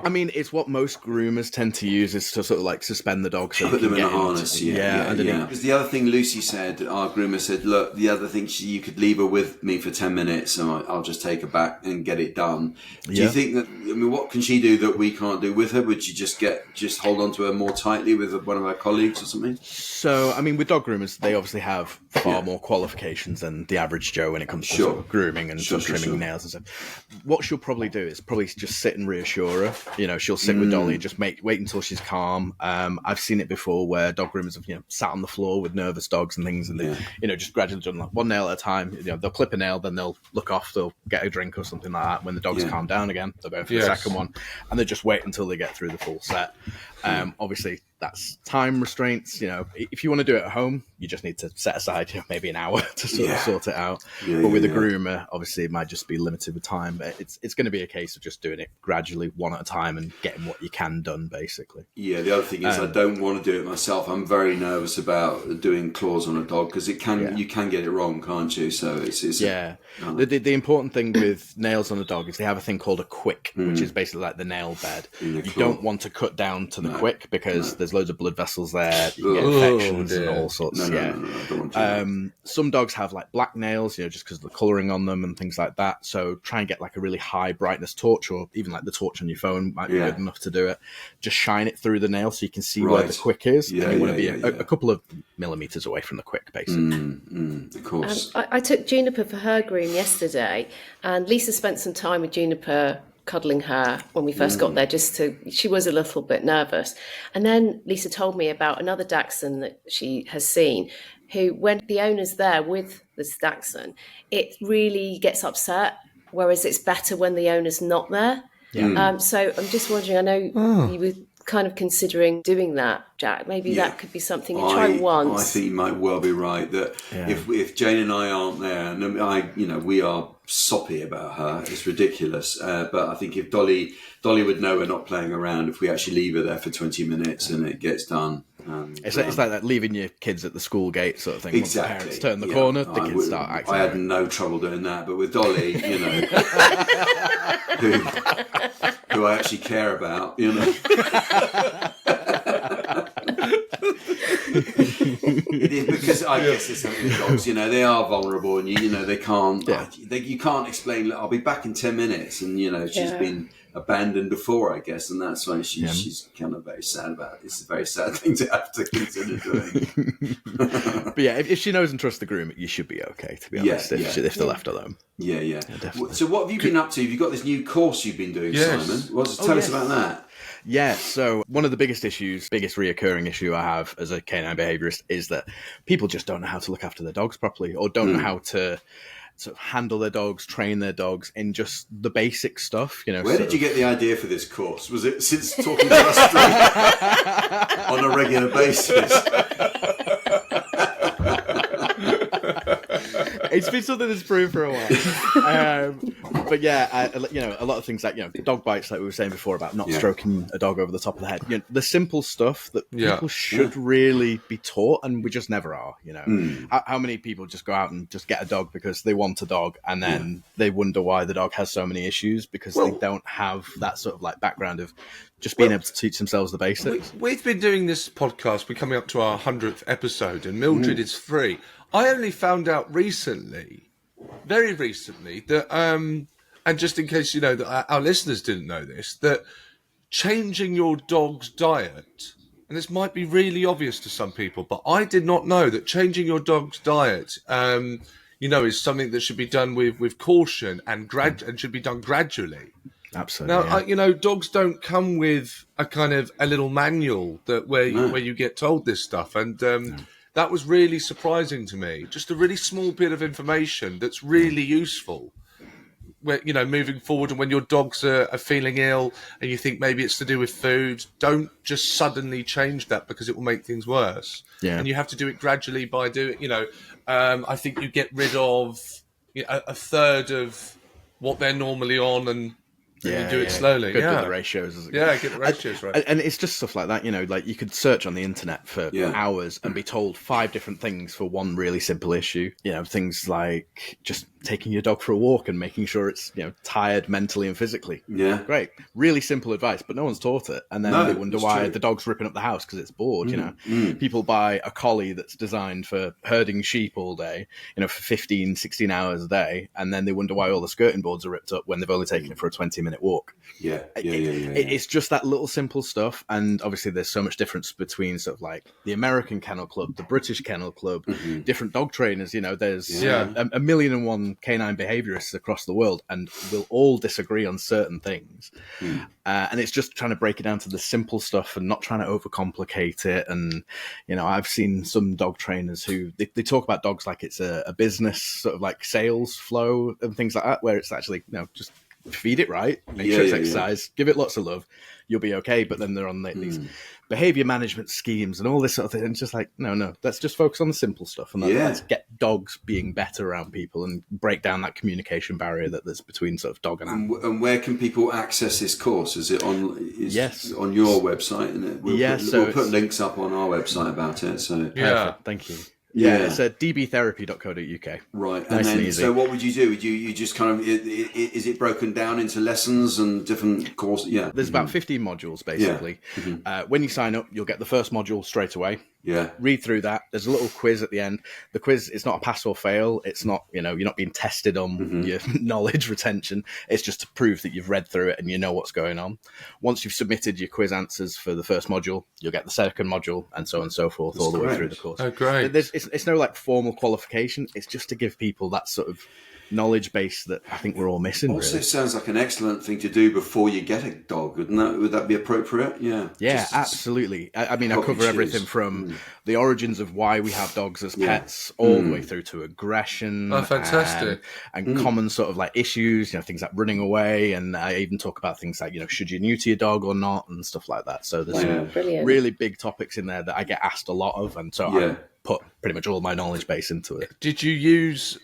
I mean, it's what most groomers tend to use, is to sort of like suspend the dog so put them in a harness. Because the other thing Lucy said, our groomer said, look, the other thing, you could leave her with me for 10 minutes, and I'll just take her back and get it done. Do you think that? I mean, what can she do that we can't do with her? Would she just hold on to her more tightly with one of our colleagues or something? So, I mean, with dog groomers, they obviously have far more qualifications than the average Joe when it comes to sort of grooming and trimming nails and stuff. What she'll probably do is just sit and reassure her. She'll sit with Dolly, just wait until she's calm. I've seen it before where dog groomers have sat on the floor with nervous dogs and things, and they just gradually done like one nail at a time. They'll clip a nail, then they'll look off, they'll get a drink or something like that. When the dog's calmed down again, they'll go for the second one, and they just wait until they get through the full set. Obviously, that's time restraints. If you want to do it at home, you just need to set aside maybe an hour to sort it out. But with a groomer, obviously, it might just be limited with time. But it's going to be a case of just doing it gradually, one at a time, and getting what you can done, basically. Yeah, the other thing is I don't want to do it myself. I'm very nervous about doing claws on a dog because you can get it wrong, can't you? So it's The important thing with nails on a dog is they have a thing called a quick, which is basically like the nail bed. You don't want to cut down to the quick because there's loads of blood vessels there. You get infections and all sorts. I don't want to. Some dogs have like black nails, just because of the colouring on them and things like that. So try and get like a really high brightness torch, or even like the torch on your phone might be good enough to do it. Just shine it through the nail so you can see where the quick is. And you want to be a couple of millimeters away from the quick, basically. Of course. I took Juniper for her groom yesterday, and Lisa spent some time with Juniper cuddling her when we first got there, she was a little bit nervous. And then Lisa told me about another Dachshund that she has seen, who, when the owner's there with this Dachshund, it really gets upset, whereas it's better when the owner's not there. So I'm just wondering, I know you were kind of considering doing that, Jack. Maybe that could be something you try once. I think you might well be right that if Jane and I aren't there, and we are soppy about her, it's ridiculous. But I think if Dolly would know we're not playing around if we actually leave her there for 20 minutes and it gets done. It's like that leaving your kids at the school gate sort of thing. Exactly. Once the parents turn the corner, the kids start acting. I had no trouble doing that, but with Dolly, who I actually care about, It is because I guess it's something with dogs. They are vulnerable, and they can't. Yeah. You can't explain. I'll be back in 10 minutes, and she's been abandoned before, I guess, and that's why she's kind of very sad about it. It's a very sad thing to have to consider doing. But yeah, if she knows and trusts the groom, you should be okay, to be honest, if they're left alone. Yeah. Definitely. So what have you been up to? Have you got this new course you've been doing, Simon? Tell us about that. Yeah, so one of the biggest reoccurring issue I have as a canine behaviourist is that people just don't know how to look after their dogs properly, or don't know how to sort of handle their dogs, train their dogs in just the basic stuff. Where did you get the idea for this course? Was it since talking to us three on a regular basis? It's been something that's brewed for a while. But yeah, a lot of things like, dog bites, like we were saying before about not stroking a dog over the top of the head. The simple stuff that people should really be taught, and we just never are. How many people just go out and just get a dog because they want a dog, and then they wonder why the dog has so many issues because they don't have that sort of like background of just being able to teach themselves the basics. We've been doing this podcast. We're coming up to our 100th episode, and Mildred is free. I only found out very recently, that, and just in case that our listeners didn't know this, that changing your dog's diet, and this might be really obvious to some people, but I did not know that changing your dog's diet, is something that should be done with caution and should be done gradually. Absolutely. Now, dogs don't come with a little manual where you get told this stuff, and that was really surprising to me. Just a really small bit of information that's really useful. Where moving forward, and when your dogs are feeling ill, and you think maybe it's to do with food, don't just suddenly change that because it will make things worse. Yeah. And you have to do it gradually by doing. I think you get rid of a third of what they're normally on, and you do it slowly. Get the ratios. Get the ratios right. And it's just stuff like that, like you could search on the internet for hours and be told 5 different things for one really simple issue. Things like just taking your dog for a walk and making sure it's tired mentally and physically. Yeah, great, really simple advice, but no one's taught it, and then they wonder why the dog's ripping up the house because it's bored. People buy a collie that's designed for herding sheep all day, for 15, 16 hours a day, and then they wonder why all the skirting boards are ripped up when they've only taken it for a 20-minute walk. It's just that little simple stuff, and obviously there's so much difference between sort of like the American Kennel Club, the British Kennel Club, different dog trainers. There's a million and one canine behaviorists across the world, and we'll all disagree on certain things. And it's just trying to break it down to the simple stuff and not trying to overcomplicate it. And I've seen some dog trainers who they talk about dogs like it's a business, sort of like sales flow and things like that, where it's actually just feed it right, make sure it's exercise, give it lots of love, you'll be okay. But then they're on these behavior management schemes and all this sort of thing, and it's just like no, let's just focus on the simple stuff, and let's get dogs being better around people and break down that communication barrier that's between sort of dog and animal. And where can people access this course? Is it on on your website? And we'll put links up on our website about it. So perfect. Thank you. It's dbtherapy.co.uk. Right. Nice and easy. So what would you do? Would you just kind of, is it broken down into lessons and different courses? Yeah. There's about 15 modules, basically. When you sign up, you'll get the first module straight away. Yeah. Read through that. There's a little quiz at the end. The quiz, it's not a pass or fail. It's not, you're not being tested on your knowledge retention. It's just to prove that you've read through it and you know what's going on. Once you've submitted your quiz answers for the first module, you'll get the second module, and so on and so forth, all the way through the course. Oh, great. It's no like formal qualification. It's just to give people that sort of knowledge base that I think we're all missing. Also, really. sounds like an excellent thing to do before you get a dog, wouldn't that? Would that be appropriate? Yeah. Yeah, absolutely. I mean, I cover everything from the origins of why we have dogs as pets, all the way through to aggression. Oh, fantastic! And common sort of like issues, things like running away, and I even talk about things like should you neuter your dog or not, and stuff like that. So there's some really big topics in there that I get asked a lot of, and so I put pretty much all my knowledge base into it. Did you use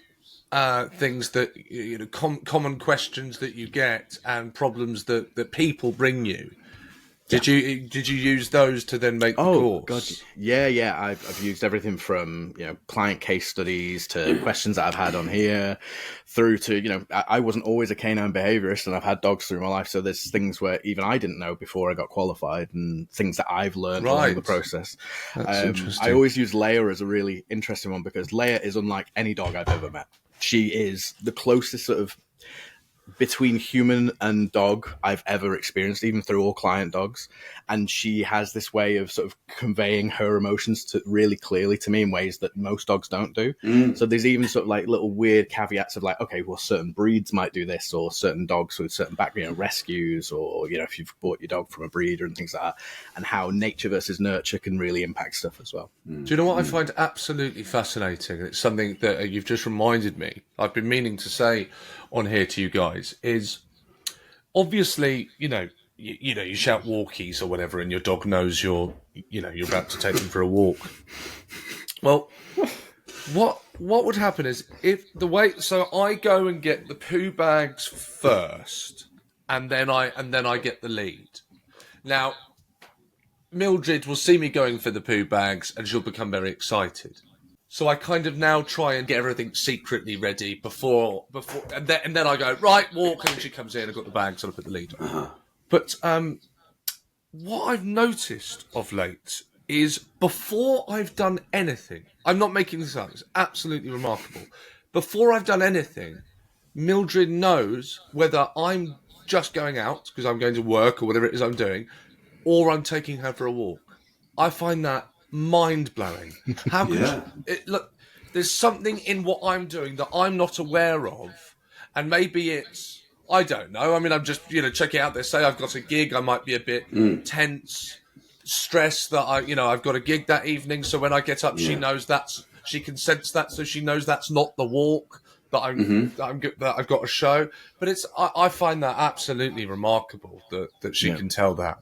things that common questions that you get and problems that people bring you Did you use those to then make the course? God, yeah. I've used everything from client case studies to questions that I've had on here, through to I wasn't always a canine behaviorist, and I've had dogs through my life, so there's things where even I didn't know before I got qualified, and things that I've learned along the process. That's interesting. I always use Leia as a really interesting one because Leia is unlike any dog I've ever met. She is the closest sort of between human and dog I've ever experienced, even through all client dogs. And she has this way of sort of conveying her emotions really clearly to me in ways that most dogs don't do. So there's even sort of like little weird caveats of like, okay, well, certain breeds might do this, or certain dogs with certain rescues, or, if you've bought your dog from a breeder and things like that, and how nature versus nurture can really impact stuff as well. Do you know what I find absolutely fascinating? It's something that you've just reminded me. I've been meaning to say on here to you guys is obviously, you shout walkies or whatever, and your dog knows you're about to take them for a walk. Well, what would happen is so I go and get the poo bags first, and then I get the lead. Now, Mildred will see me going for the poo bags, and she'll become very excited. So I kind of now try and get everything secretly ready before, and then I go, right, walk, and then she comes in, I've got the bags, and I put the lead on. Uh-huh. But what I've noticed of late is before I've done anything, I'm not making this up, it's absolutely remarkable. Before I've done anything, Mildred knows whether I'm just going out, because I'm going to work or whatever it is I'm doing, or I'm taking her for a walk. I find that mind-blowing. How could look, there's something in what I'm doing that I'm not aware of, and maybe it's, I don't know, I mean, I'm just checking out there, say I've got a gig, I might be a bit tense, stressed that I've got a gig that evening, so when I get up she knows she can sense that, so she knows that's not the walk that I've got a show. But it's I find that absolutely remarkable that she can tell that.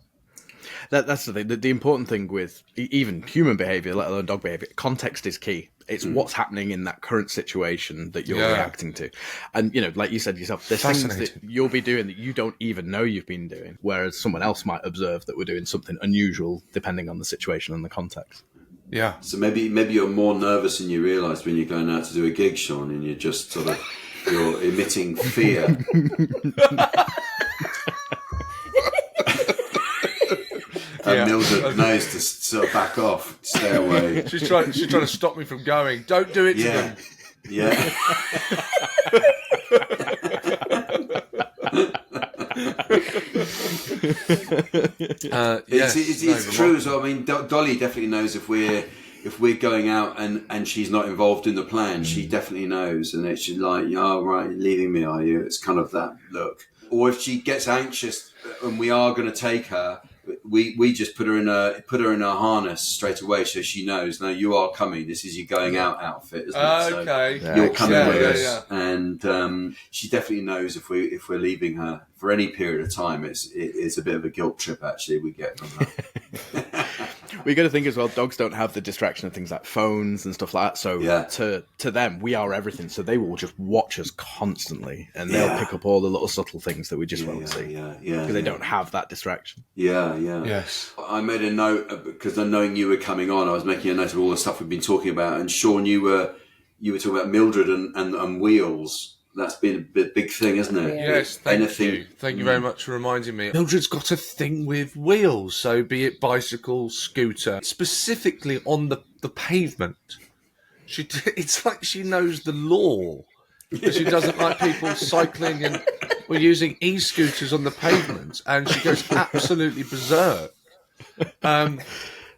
That's the thing. The important thing with even human behavior, let alone dog behavior, context is key. It's what's happening in that current situation that you're reacting to. And, like you said yourself, there's things that you'll be doing that you don't even know you've been doing, whereas someone else might observe that we're doing something unusual depending on the situation and the context. Yeah. So maybe you're more nervous than you realise when you're going out to do a gig, Sean, and you're just sort of, you're emitting fear. And Mildred knows to sort of back off, stay away. She's trying to stop me from going. Don't do it to them. Yeah. It's true as well. I mean, Dolly definitely knows if we're going out and she's not involved in the plan. She definitely knows, and it's like, oh right, you're leaving me, are you? It's kind of that look. Or if she gets anxious and we are going to take her, we just put her in a harness straight away, so she knows. No, you are coming. This is your going out outfit, isn't it? Okay. So you're coming with us, and she definitely knows if we're leaving her for any period of time. It's a bit of a guilt trip actually we get from that. We got to think as well, dogs don't have the distraction of things like phones and stuff like that. So to them, we are everything. So they will just watch us constantly, and they'll pick up all the little subtle things that we just won't see. Because they don't have that distraction. Yeah. Yes. I made a note because knowing you were coming on, I was making a note of all the stuff we've been talking about. And Sean, you were talking about Mildred and wheels. That's been a big thing, isn't it? Yes, thank you. Thank you very much for reminding me. Mildred's got a thing with wheels, so be it bicycle, scooter, specifically on the pavement. It's like she knows the law. But she doesn't like people cycling and or using e-scooters on the pavement, and she goes absolutely berserk.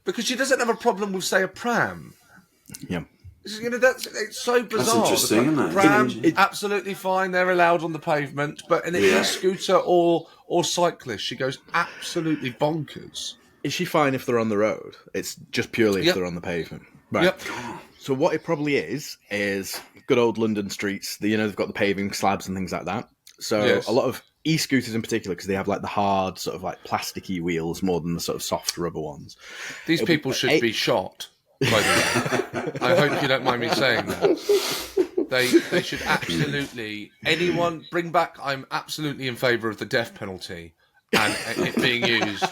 Because she doesn't have a problem with, say, a pram. Yeah. It's so bizarre. That's interesting, isn't it? Pram, absolutely fine. They're allowed on the pavement, but an e-scooter or cyclist, she goes absolutely bonkers. Is she fine if they're on the road? It's just purely if they're on the pavement, right? Yep. So what it probably is good old London streets. They've got the paving slabs and things like that. So a lot of e-scooters in particular, because they have like the hard sort of like plasticky wheels more than the sort of soft rubber ones. These people should be shot. By the way. I hope you don't mind me saying that. They should absolutely, anyone bring back, I'm absolutely in favour of the death penalty and it being used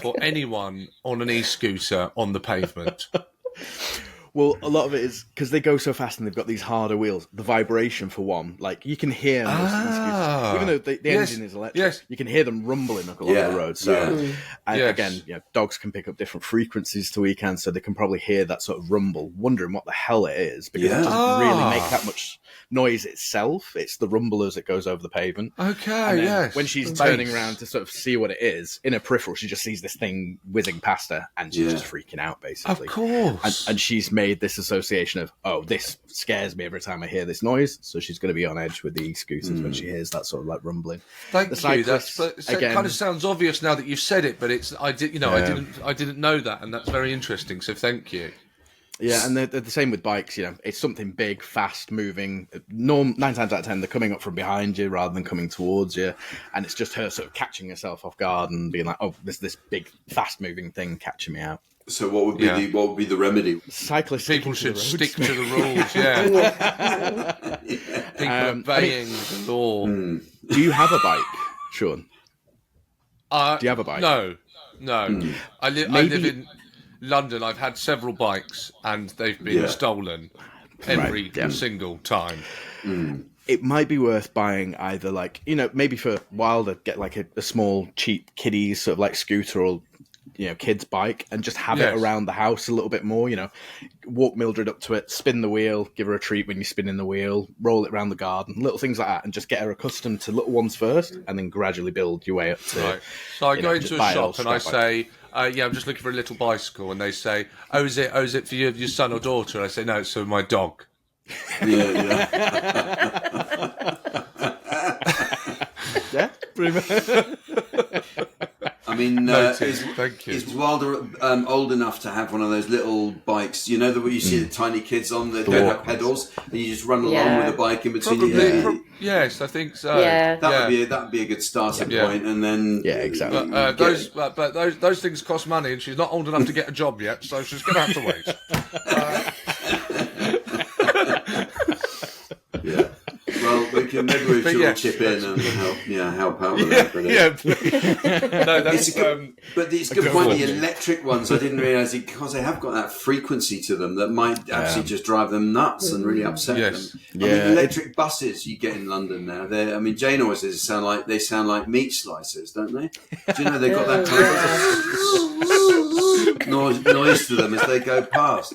for anyone on an e-scooter on the pavement? Well, a lot of it is because they go so fast and they've got these harder wheels. The vibration, for one, like you can hear most of these scooters, even though the engine is electric, you can hear them rumbling along the road. So, again, dogs can pick up different frequencies to weekends, so they can probably hear that sort of rumble, wondering what the hell it is, because it doesn't really make that much noise itself. It's the rumble as it goes over the pavement. Okay, when she's turning around to sort of see what it is, in her peripheral, she just sees this thing whizzing past her, and she's just freaking out, basically. Of course. And she's made this association of, this scares me every time I hear this noise, so she's going to be on edge with the e-scooters when she hears that sort of like rumbling. Thank you. It kind of sounds obvious now that you've said it, but I didn't know that, and that's very interesting. So thank you. Yeah, and they're the same with bikes. It's something big, fast moving. 9 times out of 10, they're coming up from behind you rather than coming towards you, and it's just her sort of catching herself off guard and being like, there's this big, fast moving thing catching me out. So what would be the remedy? Cyclists. People should stick to the rules. Yeah. People obeying the law. Do you have a bike, Sean? Do you have a bike? No. I live in London. I've had several bikes and they've been stolen every single time. It might be worth buying either maybe for Wilder, get like a small cheap kiddie sort of like scooter or kid's bike, and just have it around the house a little bit more. Walk Mildred up to it, spin the wheel, give her a treat when you're spinning the wheel, roll it around the garden, little things like that, and just get her accustomed to little ones first, and then gradually build your way up to. Right. So I go into a shop and I say, I'm just looking for a little bicycle, and they say, is it for your son or daughter? And I say, no, it's for my dog. Yeah. Yeah, pretty much. I mean, Thank you. Is Wilder old enough to have one of those little bikes? You know that you see the tiny kids on that don't have pedals, and you just run along with a bike in between. Yes, I think so. Yeah, that would be a good starting point, and then exactly. But those things cost money, and she's not old enough to get a job yet, so she's going to have to wait. Yeah. Well, maybe we should chip in and help out with that. But it's a good point. The electric ones, I didn't realise because they have got that frequency to them that might actually just drive them nuts and really upset them. I mean, electric buses you get in London now. Jane always says sound like meat slicers, don't they? Do you know they've got that kind of noise to them as they go past?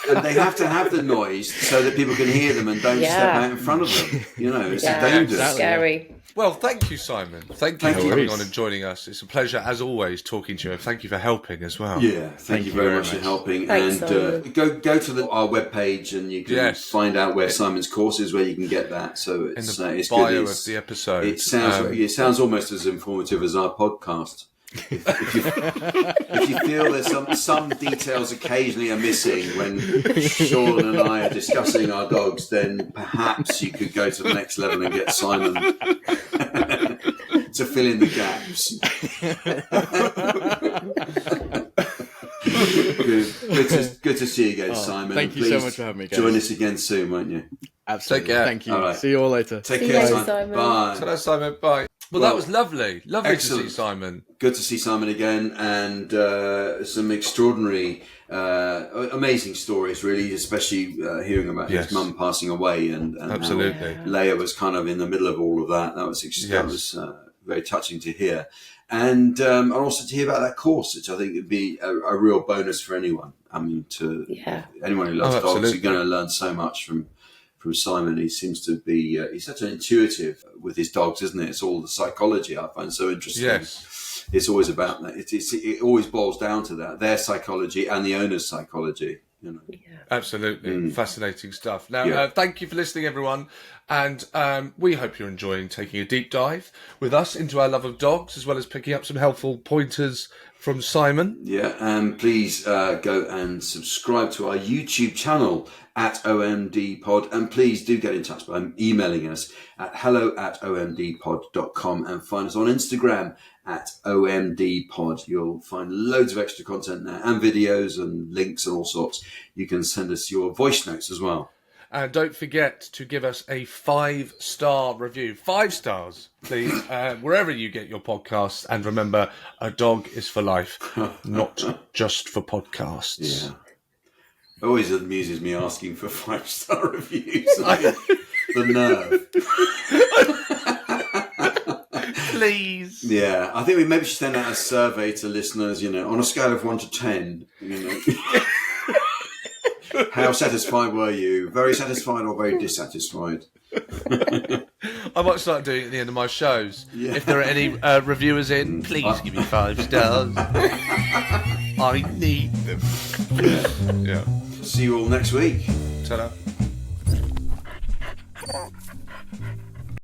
And they have to have the noise so that people can hear them and don't step out in front of them. It's dangerous. It's scary. Well, thank you, Simon. Thank you for coming on and joining us. It's a pleasure, as always, talking to you. And thank you for helping as well. Yeah, thank you very much for helping. Thanks, and go to our webpage and you can find out where Simon's course is, where you can get that. So it's in the it's bio good. of the episode. It sounds almost as informative as our podcast. If you feel there's some details occasionally are missing when Sean and I are discussing our dogs, then perhaps you could go to the next level and get Simon to fill in the gaps. Good to see you again, Simon. Thank you so much for having me, guys. Join us again soon, won't you? Absolutely. Take care. Thank you. All right. See you all later. Take See care, you later, Simon. Simon. Bye. Hello, Simon. Bye. Well, that was lovely. Lovely excellent. to see Simon. Good to see Simon again, and some extraordinary, amazing stories, really, especially hearing about his mum passing away, and Absolutely. how Leia was kind of in the middle of all of that. That was very touching to hear, and also to hear about that course, which I think would be a real bonus for anyone. I mean, anyone who loves dogs, you're going to learn so much from Simon. He seems to be he's such an intuitive with his dogs, isn't it? It's all the psychology I find so interesting. Yes, it's always about that. It always boils down to that, their psychology and the owner's psychology. Absolutely fascinating stuff. Now, thank you for listening, everyone, and we hope you're enjoying taking a deep dive with us into our love of dogs, as well as picking up some helpful pointers from Simon. Yeah, and please go and subscribe to our YouTube channel at OMD Pod, and please do get in touch by emailing us at hello@omdpod.com, and find us on Instagram at OMDpod. You'll find loads of extra content there and videos and links and all sorts. You can send us your voice notes as well. And don't forget to give us a 5-star review. 5 stars, please, wherever you get your podcasts. And remember, a dog is for life, not just for podcasts. Yeah. It always amuses me asking for 5-star reviews. The nerve. Please. Yeah, I think we maybe should send out a survey to listeners, on a scale of 1 to 10, how satisfied were you? Very satisfied or very dissatisfied? I might start doing it at the end of my shows. Yeah. If there are any reviewers in, please give me 5 stars. I need them. Yeah. See you all next week. Ta-da.